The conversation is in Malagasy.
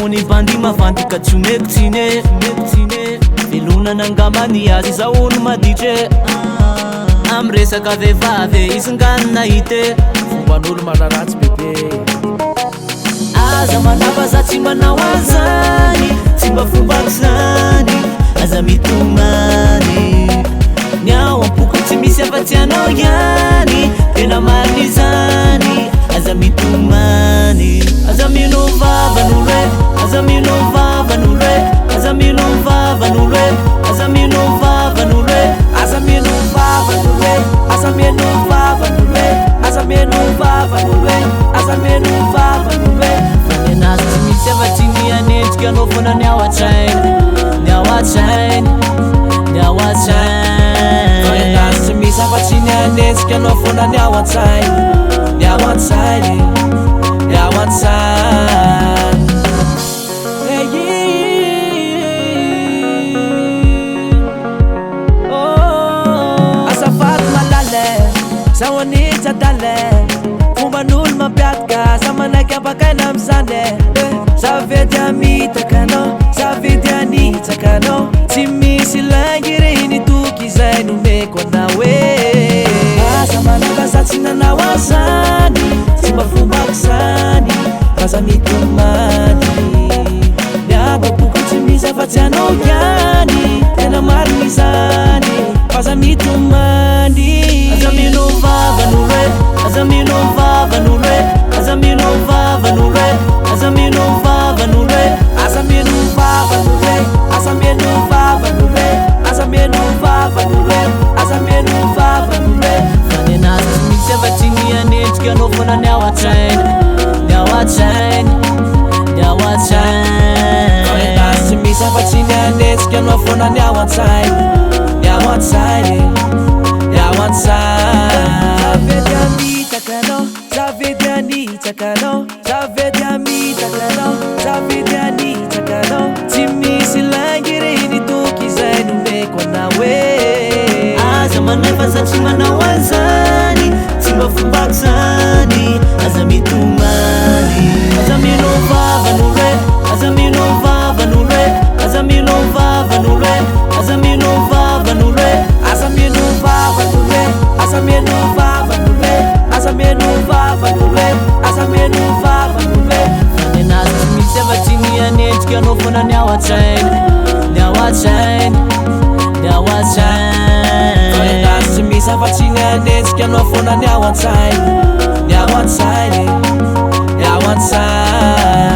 zahoany bandy mavandy ka tsy omeko tsine velonana angamany azy zahono maditry amy resaka vehivavy isanganina ite fomban'olo mararatsy bebe aza manava za tsy manao an'zany tsy mba fombako zany aza mitomany ny ao ampoko tsy misy afa-tsy anao ihany tena mariny zany aza mitomany aza minovava n'olo e aza minovava n'olo e aza minovava n'olo e aza minovava n'olo e aza minovava n'olo e aza minovava n'olo e aza minovava n'olo e aza minovava n'olo e fanenasa tsy misy afa-tsy mianendrika anao foana ny ao an-tsainy ny ao an-tsainy ny ao an-tsainy fanenasa tsy misy afa-tsy mianendrika anao foana ny ao an-tsainy ny ao an-tsainy ny ao an-tsainy azafady malale zaho anitsy adale fomban'olo mampiadaka za manaiky abakaina am'zany za vedy amitaka anao za vedy anitsaka anao tsy misy langiriny toky zay nomeko anao e aza manaka za tsy nanao azany tsy mba fombako zany aza mitomany miababoko tsy misy afa-tsy anao ihany tena mariny zany aza mitomany aza minovava n'olo e aza minovava n'olo e aza minovava n'olo e aza minovava n'olo e aza minovava n'olo e aza minovava n'olo e aza minovava n'olo e aza minovava n'olo e fanenasa tsy misy afa-tsy mianendrika anao foana ny ao an-tsainy ny ao an-tsainy ny ao an-tsainy fanenasa tsy misy afa-tsy mianendrika anao foana ny ao an-tsainy ny ao an-tsainy ny ao an-tsainy zavedy amitaka anao zavedy anitsaka anao zavedy amitaka anao zavedy anitsaka anao tsy misy langiriny toky zay nomeko anao e aza manaifa za tsy manao an'zany tsy mba fombako zany aza mitomany aza minovava n'olo e aza minovava n'olo e aza minovava n'olo e aza minovava n'olo e aza minovava n'olo e aza minovava n'olo e aza minovava n'olo e aza minovava n'olo e fanenasa tsy misy afa-tsy mianendrika anao foana ny ao an-tsainy ny ao an-tsainy ny ao an-tsainy fanenasa tsy misy afa-tsy mianendrika anao foana ny ao an-tsainy ny ao an-tsainy ny ao an-tsainy